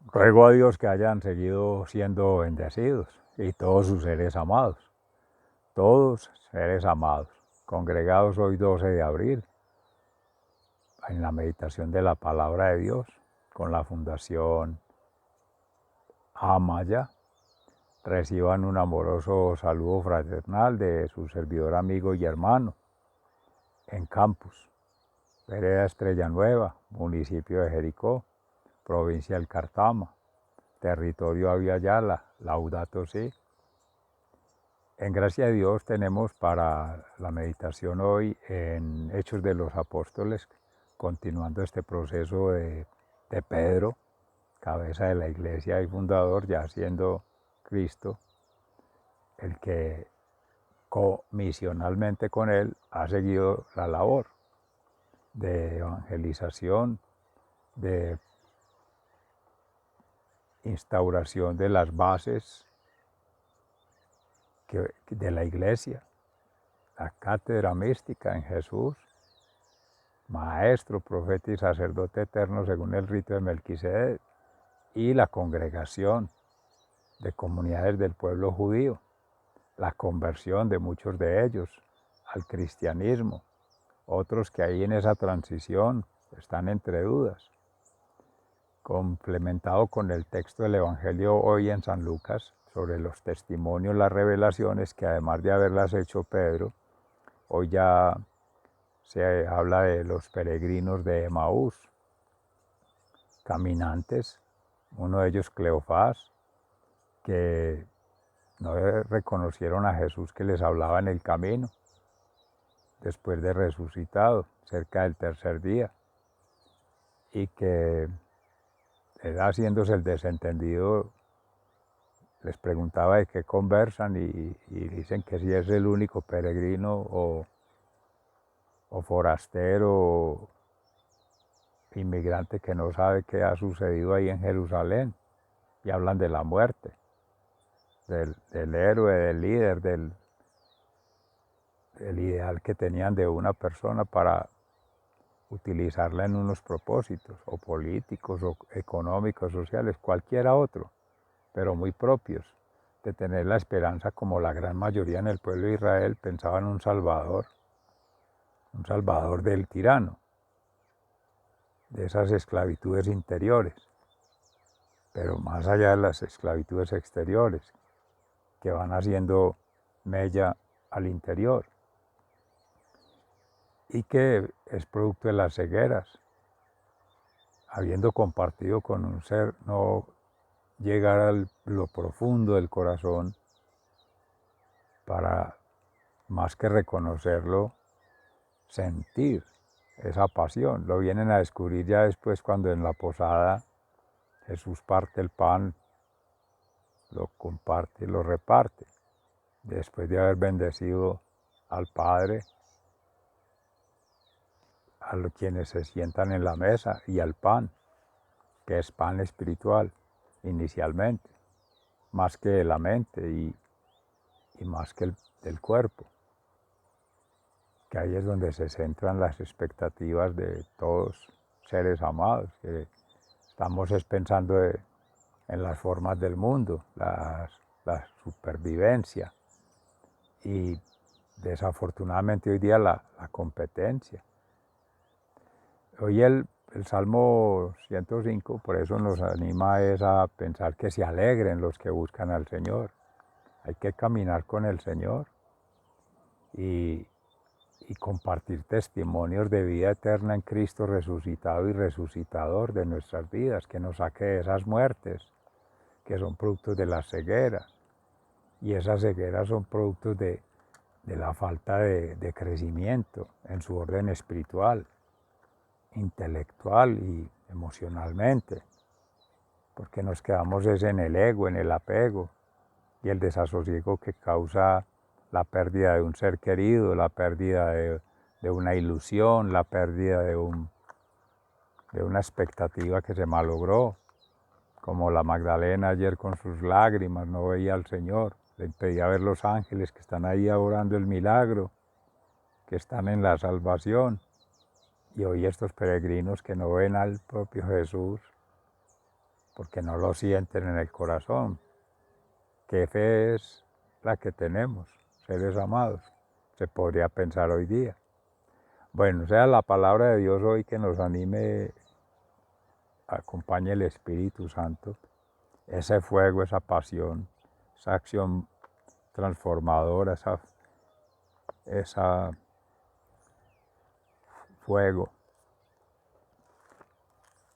Ruego a Dios que hayan seguido siendo bendecidos y todos sus seres amados, todos seres amados, congregados hoy 12 de abril en la meditación de la palabra de Dios con la Fundación Amaya. Reciban un amoroso saludo fraternal de su servidor amigo y hermano en Campus, Vereda Estrella Nueva, municipio de Jericó, provincia del Cartama, territorio Aviala, Laudato Si. En gracia de Dios tenemos para la meditación hoy en Hechos de los Apóstoles, continuando este proceso de Pedro, cabeza de la iglesia y fundador, ya siendo Cristo el que comisionalmente con él ha seguido la labor de evangelización, de instauración de las bases de la iglesia, la cátedra mística en Jesús, maestro, profeta y sacerdote eterno según el rito de Melquisedec, y la congregación de comunidades del pueblo judío, la conversión de muchos de ellos al cristianismo, otros que ahí en esa transición están entre dudas, complementado con el texto del Evangelio hoy en San Lucas sobre los testimonios, las revelaciones que además de haberlas hecho Pedro, hoy ya se habla de los peregrinos de Emaús, caminantes, uno de ellos Cleofás, que no reconocieron a Jesús que les hablaba en el camino, después de resucitado, cerca del tercer día, y que él, haciéndose el desentendido, les preguntaba de qué conversan y dicen que si es el único peregrino o forastero o inmigrante que no sabe qué ha sucedido ahí en Jerusalén, y hablan de la muerte, del héroe, del líder, del ideal que tenían de una persona para utilizarla en unos propósitos, o políticos, o económicos, sociales, cualquiera otro, pero muy propios, de tener la esperanza, como la gran mayoría en el pueblo de Israel pensaba en un salvador del tirano, de esas esclavitudes interiores, pero más allá de las esclavitudes exteriores, que van haciendo mella al interior, y que es producto de las cegueras, habiendo compartido con un ser, no llegar a lo profundo del corazón para, más que reconocerlo, sentir esa pasión. Lo vienen a descubrir ya después, cuando en la posada Jesús parte el pan, lo comparte, lo reparte, después de haber bendecido al Padre, a quienes se sientan en la mesa, y al pan, que es pan espiritual inicialmente, más que de la mente y más que del cuerpo, que ahí es donde se centran las expectativas de todos seres amados, que estamos pensando en las formas del mundo, la supervivencia, y desafortunadamente hoy día la competencia. Hoy el Salmo 105 por eso nos anima a pensar que se alegren los que buscan al Señor. Hay que caminar con el Señor y compartir testimonios de vida eterna en Cristo resucitado y resucitador de nuestras vidas, que nos saque de esas muertes que son productos de la ceguera, y esas cegueras son productos de la falta de crecimiento en su orden espiritual, intelectual y emocionalmente, porque nos quedamos en el ego, en el apego y el desasosiego que causa la pérdida de un ser querido, la pérdida de una ilusión, la pérdida de una expectativa que se malogró, como la Magdalena ayer con sus lágrimas, no veía al Señor, le impedía ver los ángeles que están ahí orando el milagro, que están en la salvación, y hoy estos peregrinos que no ven al propio Jesús, porque no lo sienten en el corazón. ¿Qué fe es la que tenemos, seres amados? Se podría pensar hoy día. Bueno, sea la palabra de Dios hoy que nos anime, acompañe el Espíritu Santo, ese fuego, esa pasión, esa acción transformadora, esa fuego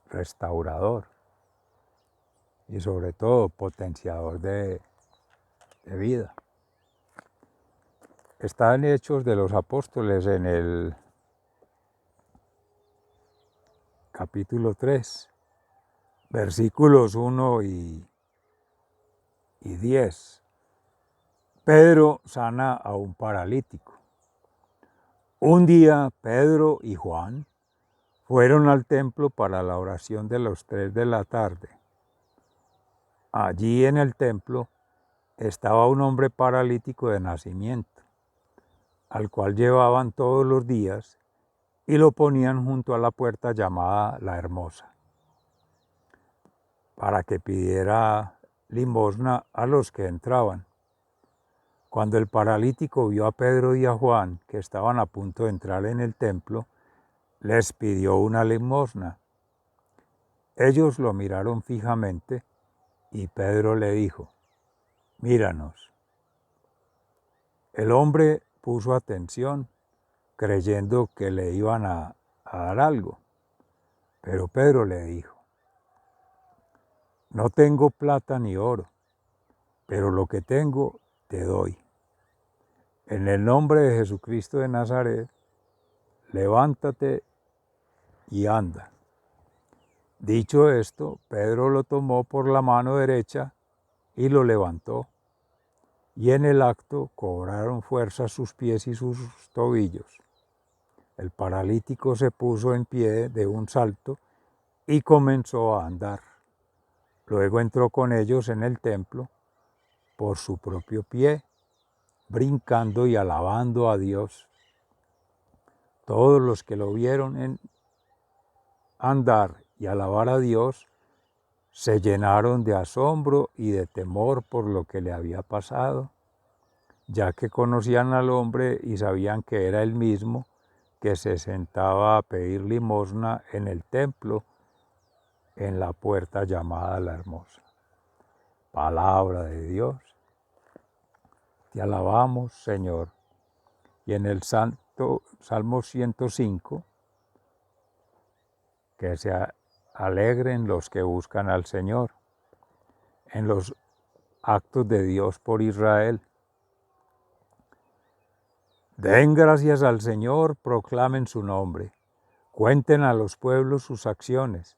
restaurador y sobre todo potenciador de vida. Está en Hechos de los Apóstoles en el capítulo 3, versículos 1 y 10. Pedro sana a un paralítico. Un día Pedro y Juan fueron al templo para la oración de los 3 de la tarde. Allí en el templo estaba un hombre paralítico de nacimiento, al cual llevaban todos los días y lo ponían junto a la puerta llamada La Hermosa, para que pidiera limosna a los que entraban. Cuando el paralítico vio a Pedro y a Juan, que estaban a punto de entrar en el templo, les pidió una limosna. Ellos lo miraron fijamente y Pedro le dijo: míranos. El hombre puso atención, creyendo que le iban a dar algo, pero Pedro le dijo: no tengo plata ni oro, pero lo que tengo te doy. En el nombre de Jesucristo de Nazaret, levántate y anda. Dicho esto, Pedro lo tomó por la mano derecha y lo levantó, y en el acto cobraron fuerza sus pies y sus tobillos. El paralítico se puso en pie de un salto y comenzó a andar. Luego entró con ellos en el templo por su propio pie, brincando y alabando a Dios. Todos los que lo vieron andar y alabar a Dios se llenaron de asombro y de temor por lo que le había pasado, ya que conocían al hombre y sabían que era el mismo que se sentaba a pedir limosna en el templo, en la puerta llamada La Hermosa. Palabra de Dios. Te alabamos, Señor. Y en el Salmo 105, que se alegren los que buscan al Señor, en los actos de Dios por Israel. Den gracias al Señor, proclamen su nombre, cuenten a los pueblos sus acciones,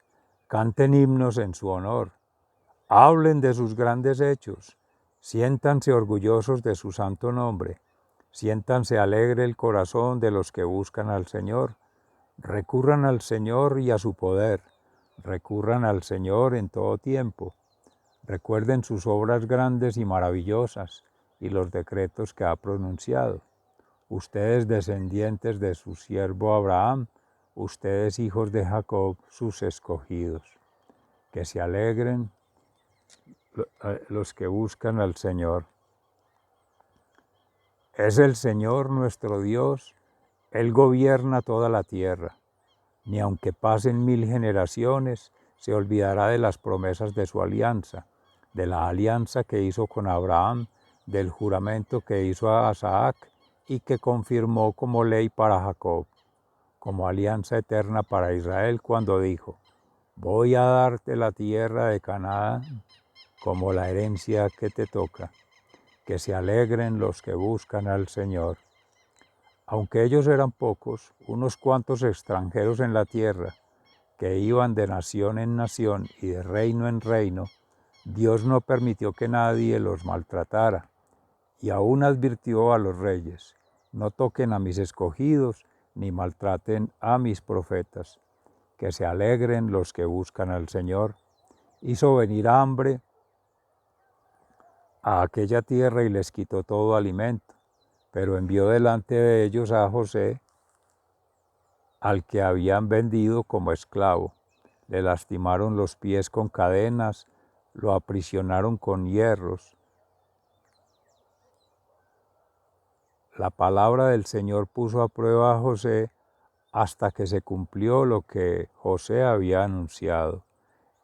canten himnos en su honor, hablen de sus grandes hechos, siéntanse orgullosos de su santo nombre, siéntanse alegre el corazón de los que buscan al Señor, recurran al Señor y a su poder, recurran al Señor en todo tiempo, recuerden sus obras grandes y maravillosas y los decretos que ha pronunciado. Ustedes descendientes de su siervo Abraham, ustedes hijos de Jacob, sus escogidos. Que se alegren los que buscan al Señor. Es el Señor nuestro Dios, Él gobierna toda la tierra. Ni aunque pasen 1000 generaciones, se olvidará de las promesas de su alianza, de la alianza que hizo con Abraham, del juramento que hizo a Isaac y que confirmó como ley para Jacob, como alianza eterna para Israel cuando dijo: voy a darte la tierra de Canaán como la herencia que te toca. Que se alegren los que buscan al Señor. Aunque ellos eran pocos, unos cuantos extranjeros en la tierra, que iban de nación en nación y de reino en reino, Dios no permitió que nadie los maltratara, y aún advirtió a los reyes: no toquen a mis escogidos, ni maltraten a mis profetas. Que se alegren los que buscan al Señor. Hizo venir hambre a aquella tierra y les quitó todo alimento, pero envió delante de ellos a José, al que habían vendido como esclavo. le lastimaron los pies con cadenas, lo aprisionaron con hierros. La palabra del Señor puso a prueba a José hasta que se cumplió lo que José había anunciado.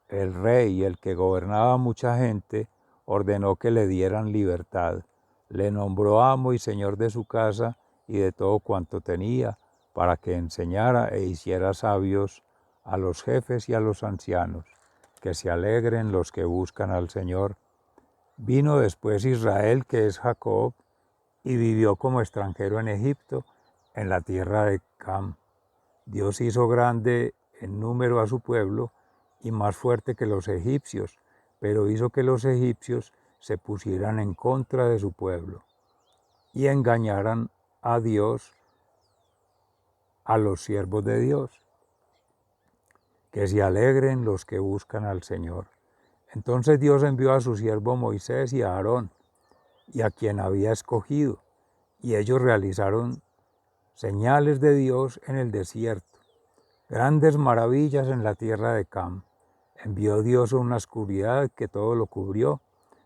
El rey, el que gobernaba mucha gente, ordenó que le dieran libertad. Le nombró amo y señor de su casa y de todo cuanto tenía, para que enseñara e hiciera sabios a los jefes y a los ancianos, que se alegren los que buscan al Señor. Vino después Israel, que es Jacob, y vivió como extranjero en Egipto, en la tierra de Cam. Dios hizo grande en número a su pueblo y más fuerte que los egipcios, pero hizo que los egipcios se pusieran en contra de su pueblo y engañaran a Dios, a los siervos de Dios. Que se alegren los que buscan al Señor. Entonces Dios envió a su siervo Moisés y a Aarón, y a quien había escogido, y ellos realizaron señales de Dios en el desierto, grandes maravillas en la tierra de Cam. Envió Dios una oscuridad que todo lo cubrió,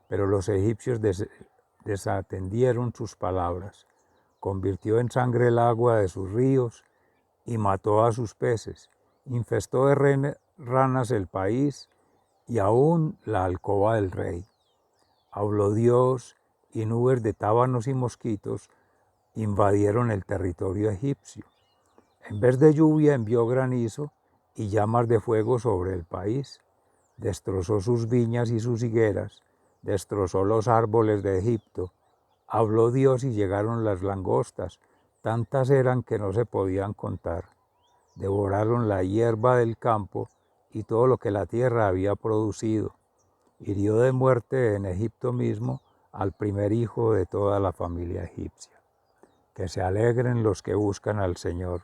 pero los egipcios desatendieron sus palabras. Convirtió en sangre el agua de sus ríos y mató a sus peces. Infestó de ranas el país y aún la alcoba del rey. Habló Dios y nubes de tábanos y mosquitos invadieron el territorio egipcio. En vez de lluvia envió granizo y llamas de fuego sobre el país. Destrozó sus viñas y sus higueras, destrozó los árboles de Egipto. Habló Dios y llegaron las langostas, tantas eran que no se podían contar. Devoraron la hierba del campo y todo lo que la tierra había producido. Hirió de muerte en Egipto mismo al primer hijo de toda la familia egipcia. Que se alegren los que buscan al Señor.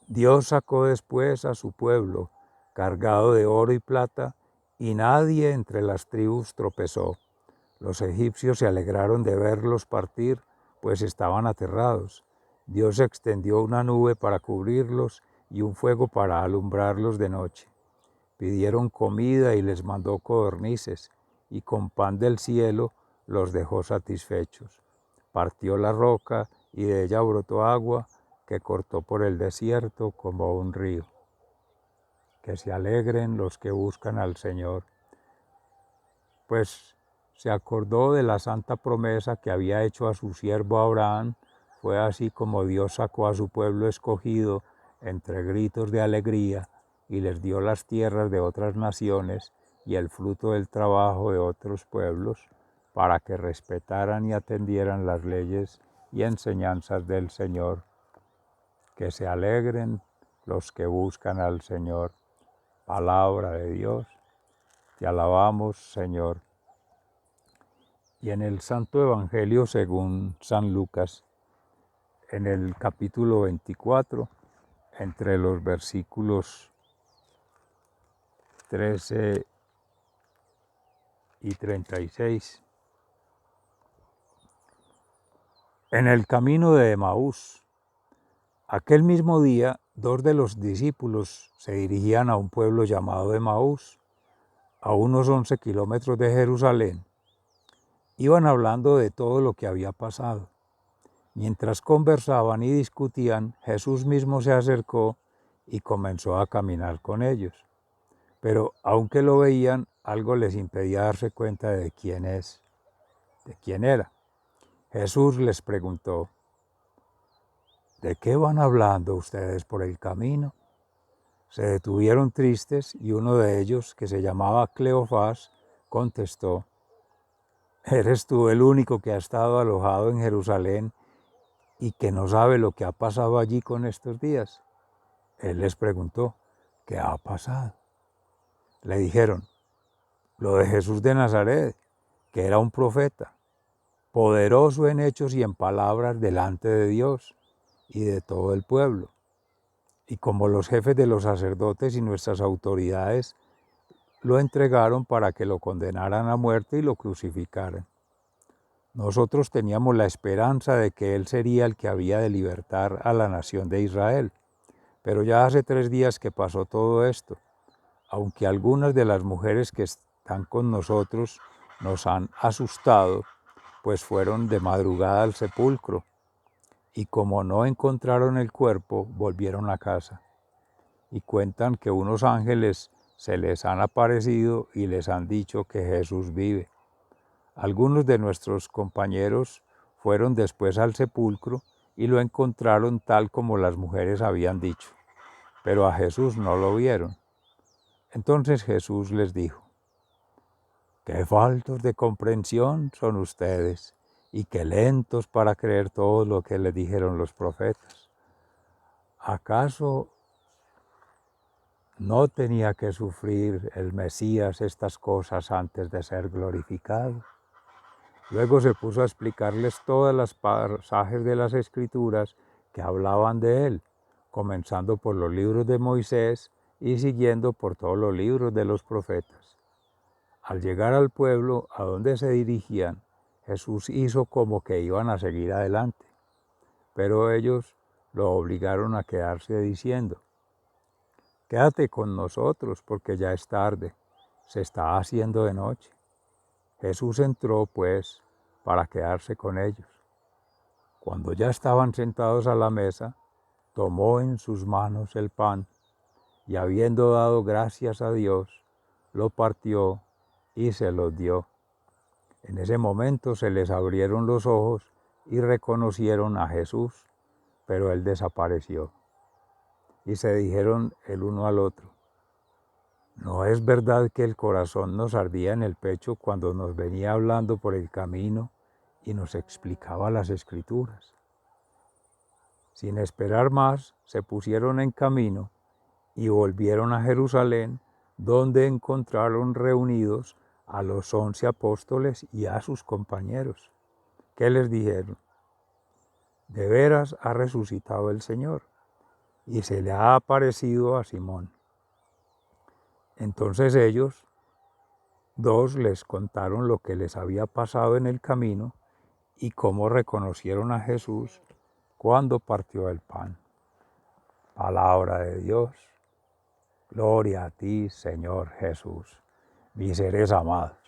Dios sacó después a su pueblo, cargado de oro y plata, y nadie entre las tribus tropezó. Los egipcios se alegraron de verlos partir, pues estaban aterrados. Dios extendió una nube para cubrirlos y un fuego para alumbrarlos de noche. Pidieron comida y les mandó codornices, y con pan del cielo los dejó satisfechos. Partió la roca y de ella brotó agua que cortó por el desierto como un río. Que se alegren los que buscan al Señor. Pues se acordó de la santa promesa que había hecho a su siervo Abraham. Fue así como Dios sacó a su pueblo escogido entre gritos de alegría y les dio las tierras de otras naciones y el fruto del trabajo de otros pueblos, para que respetaran y atendieran las leyes y enseñanzas del Señor. Que se alegren los que buscan al Señor. Palabra de Dios. Te alabamos, Señor. Y en el Santo Evangelio según San Lucas, en el capítulo 24, entre los versículos 13 y 36. En el camino de Emaús, aquel mismo día, dos de los discípulos se dirigían a un pueblo llamado Emaús, a unos 11 kilómetros de Jerusalén. Iban hablando de todo lo que había pasado. Mientras conversaban y discutían, Jesús mismo se acercó y comenzó a caminar con ellos. Pero aunque lo veían, algo les impedía darse cuenta de quién era. Jesús les preguntó: ¿de qué van hablando ustedes por el camino? Se detuvieron tristes y uno de ellos, que se llamaba Cleofás, contestó: ¿eres tú el único que ha estado alojado en Jerusalén y que no sabe lo que ha pasado allí con estos días? Él les preguntó: ¿qué ha pasado? Le dijeron: lo de Jesús de Nazaret, que era un profeta, poderoso en hechos y en palabras delante de Dios y de todo el pueblo. Y como los jefes de los sacerdotes y nuestras autoridades lo entregaron para que lo condenaran a muerte y lo crucificaran. Nosotros teníamos la esperanza de que Él sería el que había de libertar a la nación de Israel. Pero ya hace 3 días que pasó todo esto. aunque algunas de las mujeres que están con nosotros nos han asustado, pues fueron de madrugada al sepulcro, y como no encontraron el cuerpo, volvieron a casa. Y cuentan que unos ángeles se les han aparecido y les han dicho que Jesús vive. Algunos de nuestros compañeros fueron después al sepulcro y lo encontraron tal como las mujeres habían dicho, pero a Jesús no lo vieron. Entonces Jesús les dijo: qué faltos de comprensión son ustedes, y qué lentos para creer todo lo que les dijeron los profetas. ¿Acaso no tenía que sufrir el Mesías estas cosas antes de ser glorificado? Luego se puso a explicarles todas las pasajes de las Escrituras que hablaban de él, comenzando por los libros de Moisés y siguiendo por todos los libros de los profetas. Al llegar al pueblo a donde se dirigían, Jesús hizo como que iban a seguir adelante, pero ellos lo obligaron a quedarse diciendo: quédate con nosotros porque ya es tarde, se está haciendo de noche. Jesús entró, pues, para quedarse con ellos. Cuando ya estaban sentados a la mesa, tomó en sus manos el pan y, habiendo dado gracias a Dios, lo partió y se los dio. En ese momento se les abrieron los ojos y reconocieron a Jesús, pero él desapareció. Y se dijeron el uno al otro: ¿no es verdad que el corazón nos ardía en el pecho cuando nos venía hablando por el camino y nos explicaba las Escrituras? Sin esperar más, se pusieron en camino y volvieron a Jerusalén, donde encontraron reunidos a los 11 apóstoles y a sus compañeros. ¿Qué les dijeron? De veras ha resucitado el Señor y se le ha aparecido a Simón. Entonces ellos dos les contaron lo que les había pasado en el camino y cómo reconocieron a Jesús cuando partió el pan. Palabra de Dios. Gloria a ti, Señor Jesús. Mis seres amados.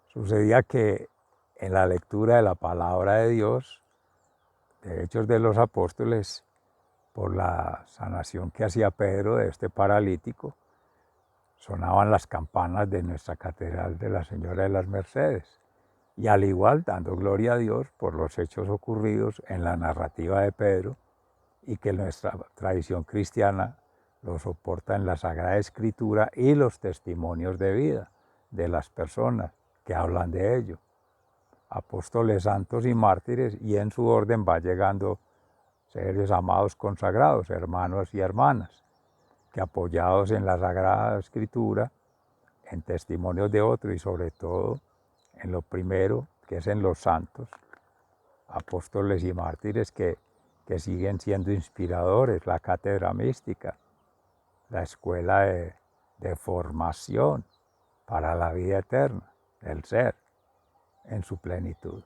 Sucedía que en la lectura de la palabra de Dios, de Hechos de los Apóstoles, por la sanación que hacía Pedro de este paralítico, sonaban las campanas de nuestra Catedral de la Señora de las Mercedes. Y al igual, dando gloria a Dios por los hechos ocurridos en la narrativa de Pedro, y que nuestra tradición cristiana lo soporta en la Sagrada Escritura y los testimonios de vida de las personas que hablan de ello. Apóstoles, santos y mártires, y en su orden va llegando seres amados consagrados, hermanos y hermanas, que apoyados en la Sagrada Escritura, en testimonios de otro y sobre todo en lo primero, que es en los santos, apóstoles y mártires que siguen siendo inspiradores, la cátedra mística, la escuela de formación para la vida eterna, del ser en su plenitud.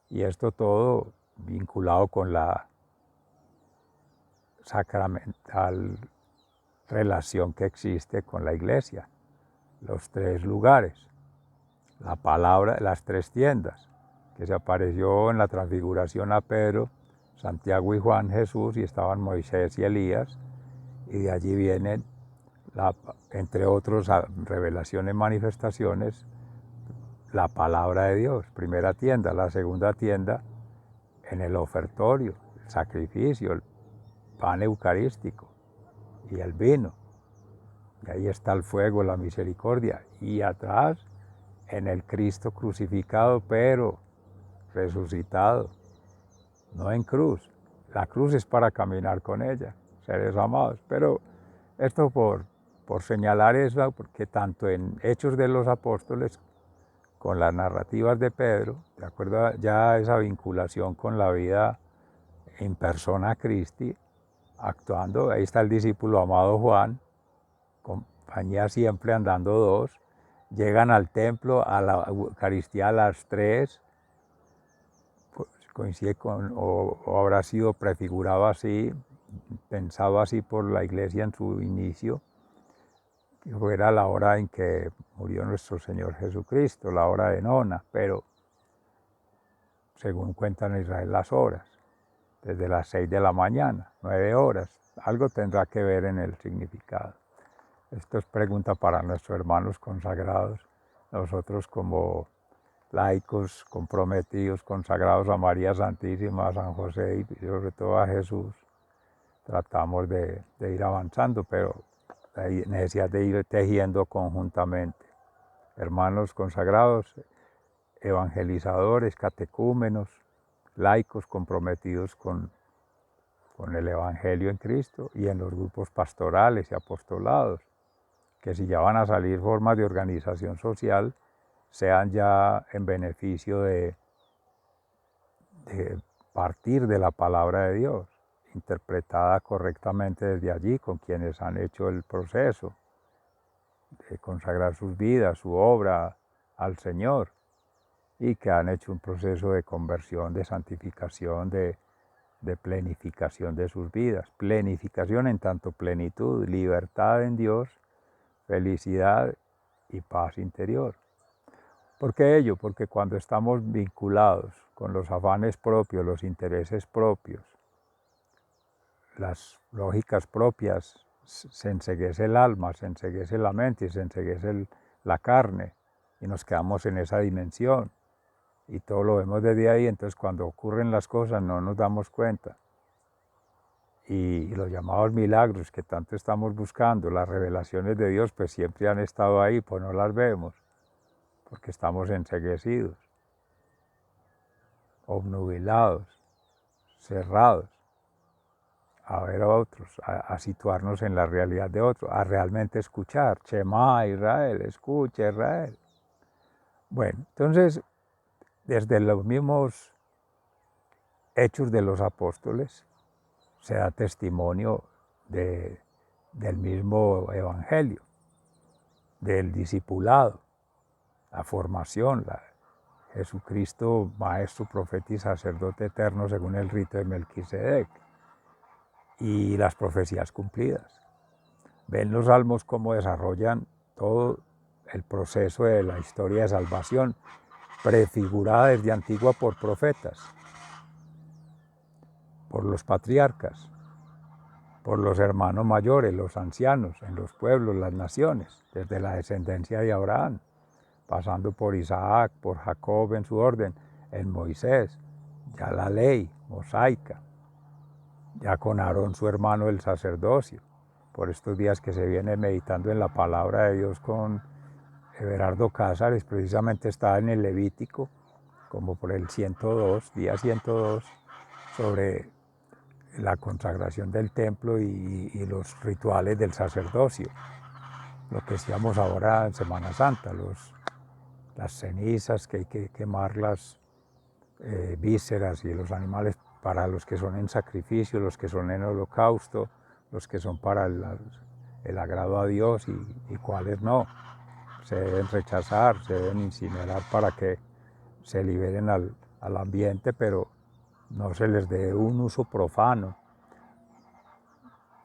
Y esto todo vinculado con la sacramental relación que existe con la Iglesia, los tres lugares, la palabra, las tres tiendas, que se apareció en la transfiguración a Pedro, Santiago y Juan, Jesús, y estaban Moisés y Elías, y de allí vienen, entre otros, revelaciones, manifestaciones, la palabra de Dios, primera tienda, la segunda tienda en el ofertorio, el sacrificio, el pan eucarístico y el vino. Y ahí está el fuego, la misericordia. Y atrás, en el Cristo crucificado, pero resucitado, no en cruz. La cruz es para caminar con ella, seres amados. Pero esto por señalar eso, porque tanto en Hechos de los Apóstoles, con las narrativas de Pedro, de acuerdo a ya esa vinculación con la vida en persona Christi, actuando, ahí está el discípulo amado Juan, compañía siempre andando dos, llegan al templo, a la Eucaristía a las 3, pues coincide con, o habrá sido prefigurado así, pensado así por la Iglesia en su inicio, que fuera la hora en que murió nuestro Señor Jesucristo, la hora de nona, pero según cuentan en Israel las horas, desde las 6 de la mañana, 9 horas, algo tendrá que ver en el significado. Esto es pregunta para nuestros hermanos consagrados, nosotros como laicos comprometidos, consagrados a María Santísima, a San José y sobre todo a Jesús, tratamos de ir avanzando, pero hay necesidad de ir tejiendo conjuntamente. Hermanos consagrados, evangelizadores, catecúmenos, laicos comprometidos con el Evangelio en Cristo y en los grupos pastorales y apostolados, que si ya van a salir formas de organización social, sean ya en beneficio de partir de la palabra de Dios, interpretada correctamente desde allí con quienes han hecho el proceso de consagrar sus vidas, su obra al Señor, y que han hecho un proceso de conversión, de santificación, de plenificación de sus vidas. Plenificación en tanto plenitud, libertad en Dios, felicidad y paz interior. ¿Por qué ello? Porque cuando estamos vinculados con los afanes propios, los intereses propios, las lógicas propias, se enceguece el alma, se enceguece la mente y se enceguece la carne y nos quedamos en esa dimensión y todo lo vemos desde ahí. Entonces cuando ocurren las cosas no nos damos cuenta y los llamados milagros que tanto estamos buscando, las revelaciones de Dios, pues siempre han estado ahí, pues no las vemos porque estamos enceguecidos, obnubilados, cerrados a ver a otros, a situarnos en la realidad de otros, a realmente escuchar. Shema Israel, escucha Israel. Bueno, entonces, desde los mismos hechos de los apóstoles, se da testimonio del mismo evangelio, del discipulado, la formación, Jesucristo, maestro, profeta y sacerdote eterno según el rito de Melquisedec, y las profecías cumplidas. Ven los salmos cómo desarrollan todo el proceso de la historia de salvación, prefigurada desde antigua por profetas, por los patriarcas, por los hermanos mayores, los ancianos, en los pueblos, las naciones, desde la descendencia de Abraham, pasando por Isaac, por Jacob en su orden, en Moisés, ya la ley mosaica, ya con Aarón su hermano el sacerdocio, por estos días que se viene meditando en la palabra de Dios con Everardo Cázares, precisamente está en el Levítico, como por el 102, día 102, sobre la consagración del templo y los rituales del sacerdocio, lo que decíamos ahora en Semana Santa, las cenizas, que hay que quemar las vísceras y los animales para los que son en sacrificio, los que son en holocausto, los que son para el agrado a Dios y cuáles no. Se deben rechazar, se deben incinerar para que se liberen al ambiente, pero no se les dé un uso profano,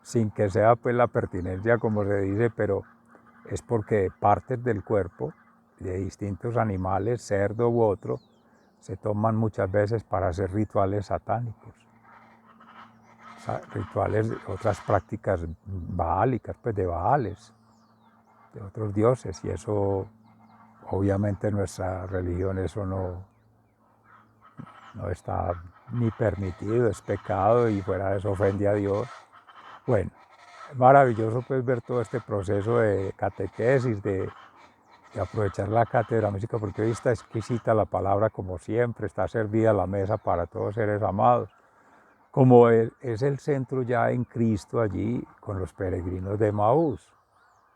sin que sea pues la pertinencia como se dice, pero es porque partes del cuerpo de distintos animales, cerdo u otro, se toman muchas veces para hacer rituales satánicos, rituales, otras prácticas baálicas, pues de Baales, de otros dioses, y eso obviamente en nuestra religión eso no está ni permitido, es pecado y fuera de eso ofende a Dios. Bueno, es maravilloso pues ver todo este proceso de catequesis, de aprovechar la cátedra mística, porque hoy está exquisita la palabra como siempre, está servida la mesa para todos seres amados, como es el centro ya en Cristo allí con los peregrinos de Maús,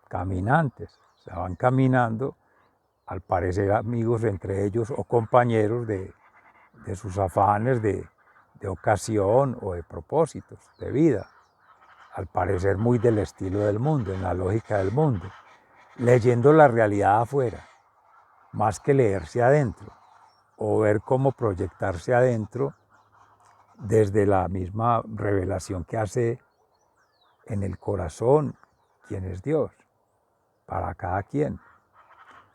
caminantes, se van caminando, al parecer amigos entre ellos o compañeros de sus afanes de ocasión o de propósitos de vida, al parecer muy del estilo del mundo, en la lógica del mundo, leyendo la realidad afuera, más que leerse adentro, o ver cómo proyectarse adentro desde la misma revelación que hace en el corazón quién es Dios. para cada quien.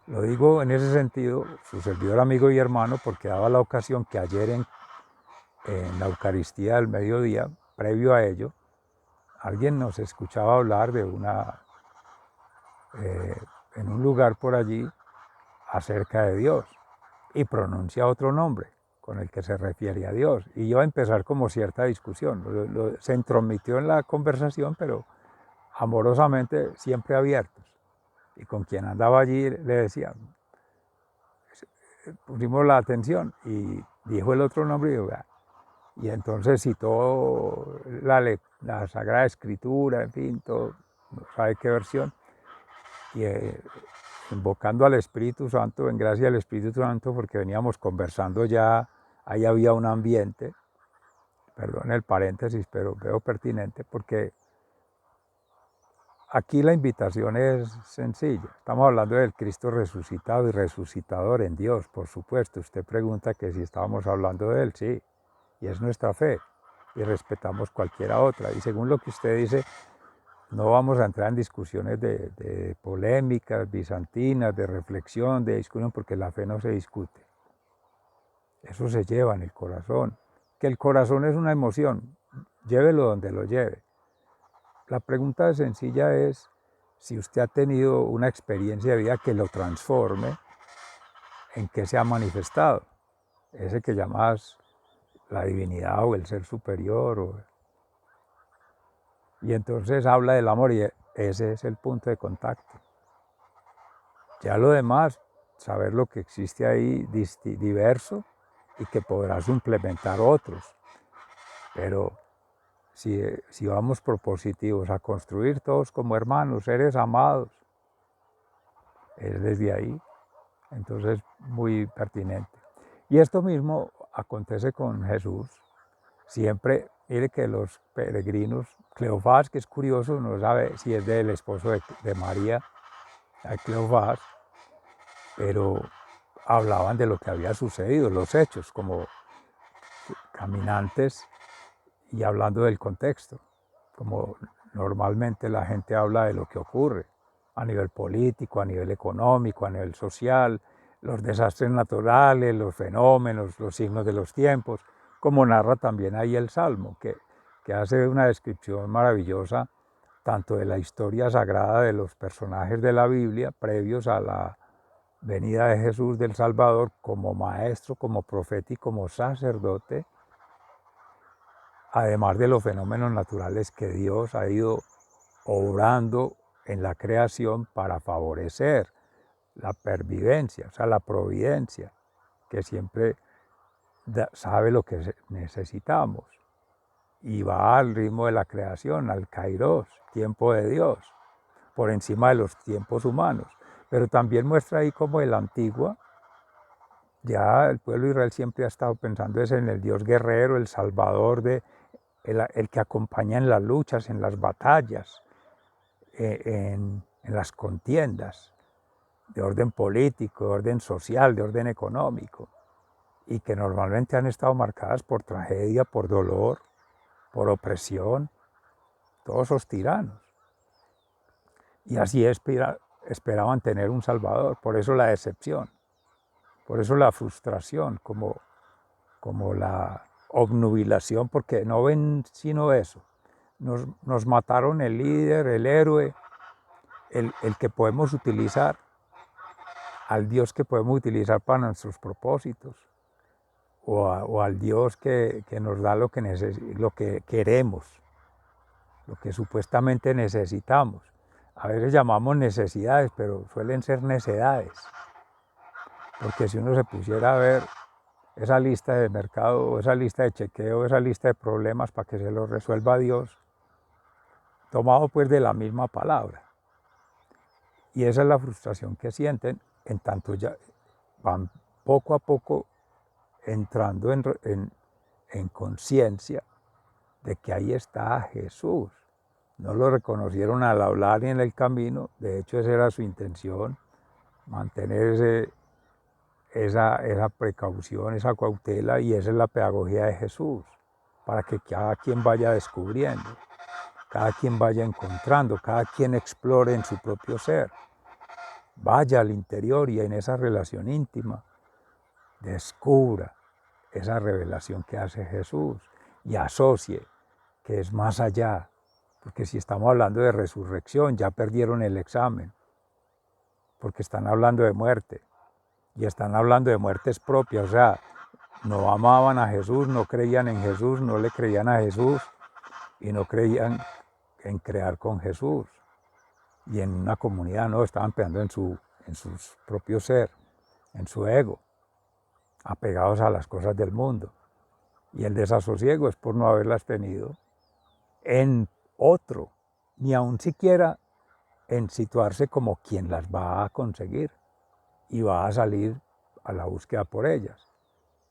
Lo digo en ese sentido, su servidor, amigo y hermano, porque daba la ocasión que ayer en la Eucaristía del mediodía, previo a ello, alguien nos escuchaba hablar de en un lugar por allí acerca de Dios y pronuncia otro nombre con el que se refiere a Dios. Y iba a empezar como cierta discusión. Se entrometió en la conversación, pero amorosamente siempre abiertos. Y con quien andaba allí le decía, pusimos la atención y dijo el otro nombre y entonces citó la Sagrada Escritura, en fin, todo, no sabe qué versión, y invocando al Espíritu Santo, en gracia al Espíritu Santo, porque veníamos conversando ya, ahí había un ambiente, perdón el paréntesis, pero veo pertinente, porque aquí la invitación es sencilla. Estamos hablando del Cristo resucitado y resucitador en Dios, por supuesto. Usted pregunta que si estábamos hablando de Él, sí, y es nuestra fe, y respetamos cualquiera otra. Y según lo que usted dice, no vamos a entrar en discusiones de polémicas bizantinas, de reflexión, de discusión, porque la fe no se discute. Eso se lleva en el corazón. Que el corazón es una emoción, llévelo donde lo lleve. La pregunta sencilla es si usted ha tenido una experiencia de vida que lo transforme, ¿en qué se ha manifestado? Ese que llamas la divinidad o el ser superior. Y entonces habla del amor y ese es el punto de contacto. Ya lo demás, saber lo que existe ahí diverso y que podrás implementar otros. Pero si vamos propositivos a construir todos como hermanos, seres amados, es desde ahí. Entonces, muy pertinente. Y esto mismo acontece con Jesús. Siempre, mire que los peregrinos, Cleofás, que es curioso, no sabe si es del esposo de María, de Cleofás, pero hablaban de lo que había sucedido, los hechos, como caminantes y hablando del contexto, como normalmente la gente habla de lo que ocurre a nivel político, a nivel económico, a nivel social, los desastres naturales, los fenómenos, los signos de los tiempos, como narra también ahí el Salmo, que hace una descripción maravillosa tanto de la historia sagrada de los personajes de la Biblia previos a la venida de Jesús del Salvador, como maestro, como profeta y como sacerdote, además de los fenómenos naturales que Dios ha ido obrando en la creación para favorecer la pervivencia, o sea, la providencia, que siempre sabe lo que necesitamos y va al ritmo de la creación, al kairos, tiempo de Dios, por encima de los tiempos humanos. Pero también muestra ahí como el antiguo, ya el pueblo de Israel siempre ha estado pensando en el Dios guerrero, el salvador, el que acompaña en las luchas, en las batallas, en las contiendas de orden político, de orden social, de orden económico, y que normalmente han estado marcadas por tragedia, por dolor, por opresión, todos esos tiranos. Y así esperaban tener un Salvador, por eso la decepción, por eso la frustración, como la obnubilación, porque no ven sino eso. Nos mataron el líder, el héroe, el que podemos utilizar, al Dios que podemos utilizar para nuestros propósitos, o al Dios que nos da lo que queremos, lo que supuestamente necesitamos. A veces llamamos necesidades, pero suelen ser necedades, porque si uno se pusiera a ver esa lista de mercado, esa lista de chequeo, esa lista de problemas para que se los resuelva Dios, tomado pues de la misma palabra. Y esa es la frustración que sienten, en tanto ya van poco a poco entrando en conciencia de que ahí está Jesús. No lo reconocieron al hablar ni en el camino, de hecho esa era su intención, mantener esa precaución, esa cautela, y esa es la pedagogía de Jesús, para que cada quien vaya descubriendo, cada quien vaya encontrando, cada quien explore en su propio ser. vaya al interior y en esa relación íntima descubra esa revelación que hace Jesús y asocie que es más allá, porque si estamos hablando de resurrección ya perdieron el examen, porque están hablando de muerte y están hablando de muertes propias, o sea, no amaban a Jesús, no creían en Jesús, no le creían a Jesús y no creían en crear con Jesús y en una comunidad, no, estaban pegando en su propio ser, en su ego, apegados a las cosas del mundo. Y el desasosiego es por no haberlas tenido en otro, ni aun siquiera en situarse como quien las va a conseguir y va a salir a la búsqueda por ellas.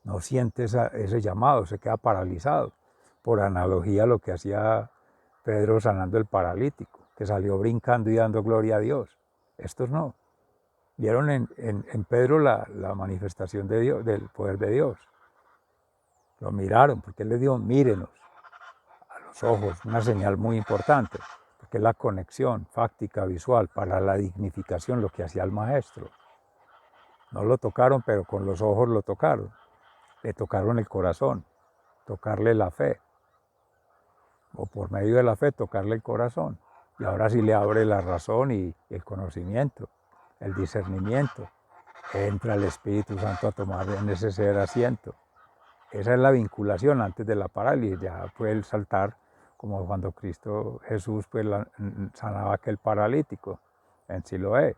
No siente ese llamado, se queda paralizado. Por analogía a lo que hacía Pedro sanando el paralítico, que salió brincando y dando gloria a Dios. Estos no. Vieron en Pedro la manifestación de Dios, del poder de Dios. Lo miraron, porque él les dijo, mírenos a los ojos, una señal muy importante, porque es la conexión fáctica, visual, para la dignificación, lo que hacía el maestro. No lo tocaron, pero con los ojos lo tocaron. Le tocaron el corazón, tocarle la fe, o por medio de la fe tocarle el corazón. Y ahora sí le abre la razón y el conocimiento, el discernimiento. Entra el Espíritu Santo a tomar en ese ser asiento. Esa es la vinculación antes de la parálisis. Ya fue el saltar, como cuando Cristo Jesús pues, sanaba a aquel paralítico en Siloé.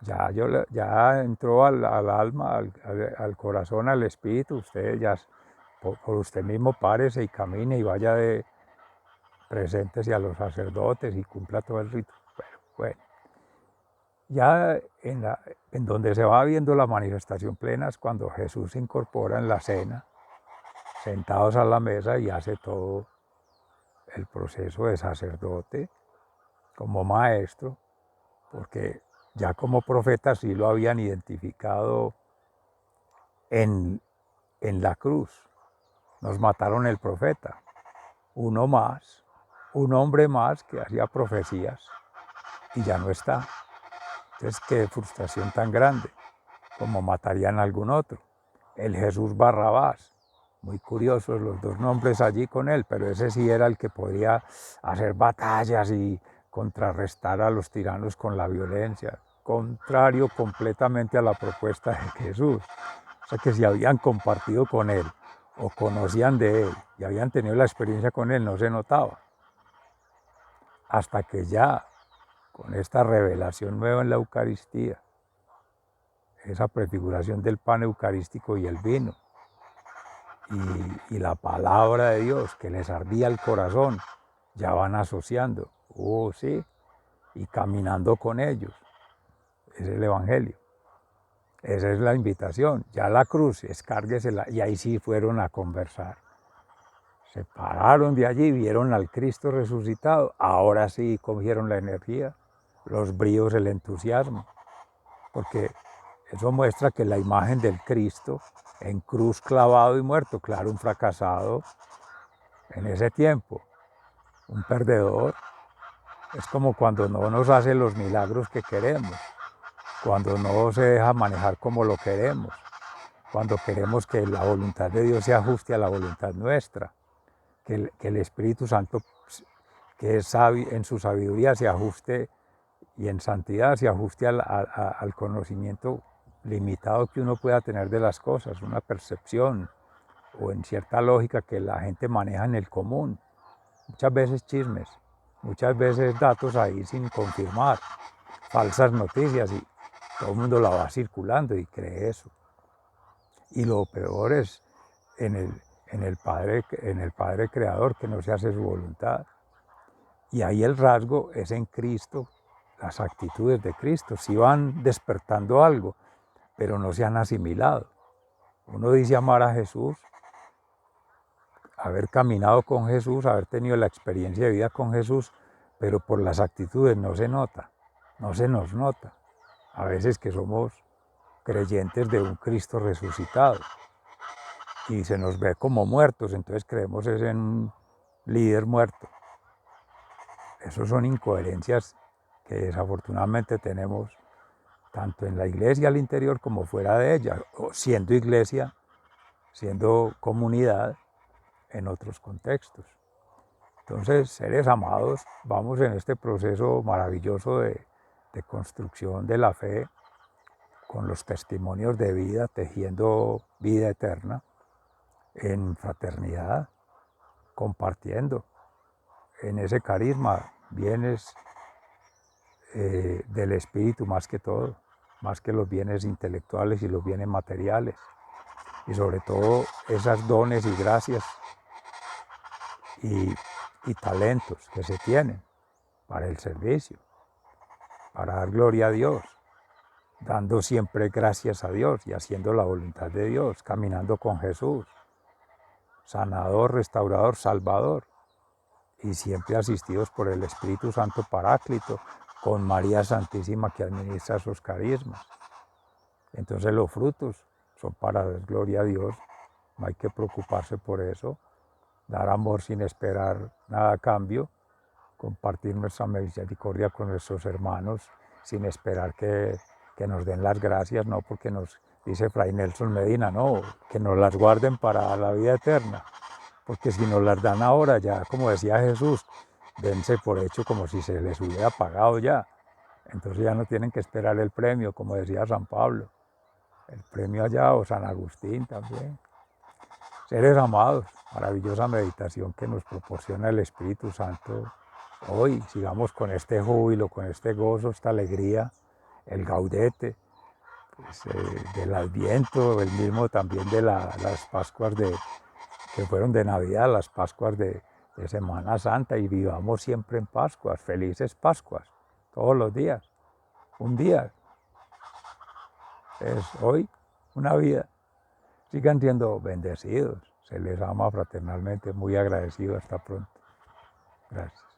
Ya entró al alma, al corazón, al espíritu. Usted ya por usted mismo párese y camine y vaya de presentes a los sacerdotes y cumpla todo el rito. Pero bueno, ya en donde se va viendo la manifestación plena es cuando Jesús se incorpora en la cena, sentados a la mesa y hace todo el proceso de sacerdote como maestro, porque ya como profeta sí lo habían identificado en la cruz. Nos mataron el profeta, uno más, un hombre más que hacía profecías y ya no está. Entonces, qué frustración tan grande, como matarían a algún otro. El Jesús Barrabás, muy curiosos los dos nombres allí con él, pero ese sí era el que podía hacer batallas y contrarrestar a los tiranos con la violencia, contrario completamente a la propuesta de Jesús. O sea que si habían compartido con él o conocían de él y habían tenido la experiencia con él, no se notaba. Hasta que ya, con esta revelación nueva en la Eucaristía, esa prefiguración del pan eucarístico y el vino, y la palabra de Dios que les ardía el corazón, ya van asociando, sí, y caminando con ellos. Ese es el Evangelio. Esa es la invitación. Ya la cruz, escárguesela, y ahí sí fueron a conversar. Se pararon de allí, vieron al Cristo resucitado, ahora sí cogieron la energía, los bríos, el entusiasmo, porque eso muestra que la imagen del Cristo en cruz clavado y muerto, claro, un fracasado en ese tiempo, un perdedor, es como cuando no nos hace los milagros que queremos, cuando no se deja manejar como lo queremos, cuando queremos que la voluntad de Dios se ajuste a la voluntad nuestra, que el Espíritu Santo, que es sabio, en su sabiduría se ajuste y en santidad se ajuste al conocimiento limitado que uno pueda tener de las cosas, una percepción o en cierta lógica que la gente maneja en el común. Muchas veces chismes, muchas veces datos ahí sin confirmar, falsas noticias y todo el mundo la va circulando y cree eso. Y lo peor es en el Padre Creador que no se hace su voluntad. Y ahí el rasgo es en Cristo, las actitudes de Cristo. Sí van despertando algo, pero no se han asimilado. Uno dice amar a Jesús, haber caminado con Jesús, haber tenido la experiencia de vida con Jesús, pero por las actitudes no se nota, no se nos nota. A veces que somos creyentes de un Cristo resucitado y se nos ve como muertos, entonces creemos es en un líder muerto. Esas son incoherencias que desafortunadamente tenemos tanto en la iglesia al interior como fuera de ella, o siendo iglesia, siendo comunidad en otros contextos. Entonces, seres amados, vamos en este proceso maravilloso de construcción de la fe, con los testimonios de vida, tejiendo vida eterna, en fraternidad, compartiendo en ese carisma bienes del espíritu más que todo, más que los bienes intelectuales y los bienes materiales, y sobre todo esas dones y gracias y talentos que se tienen para el servicio, para dar gloria a Dios, dando siempre gracias a Dios y haciendo la voluntad de Dios, caminando con Jesús, sanador, restaurador, salvador, y siempre asistidos por el Espíritu Santo Paráclito, con María Santísima que administra esos carismas. Entonces los frutos son para dar gloria a Dios, no hay que preocuparse por eso, dar amor sin esperar nada a cambio, compartir nuestra misericordia con nuestros hermanos sin esperar que nos den las gracias, no, porque nos dice Fray Nelson Medina, no, que nos las guarden para la vida eterna, porque si nos las dan ahora ya, como decía Jesús, dense por hecho como si se les hubiera pagado ya, entonces ya no tienen que esperar el premio, como decía San Pablo, el premio allá, o San Agustín también. Seres amados, maravillosa meditación que nos proporciona el Espíritu Santo hoy. Sigamos con este júbilo, con este gozo, esta alegría, el gaudete, pues, del Adviento, el mismo también de las Pascuas que fueron de Navidad, las Pascuas de Semana Santa, y vivamos siempre en Pascuas, felices Pascuas, todos los días, un día, es hoy una vida. Sigan siendo bendecidos, se les ama fraternalmente, muy agradecido, hasta pronto. Gracias.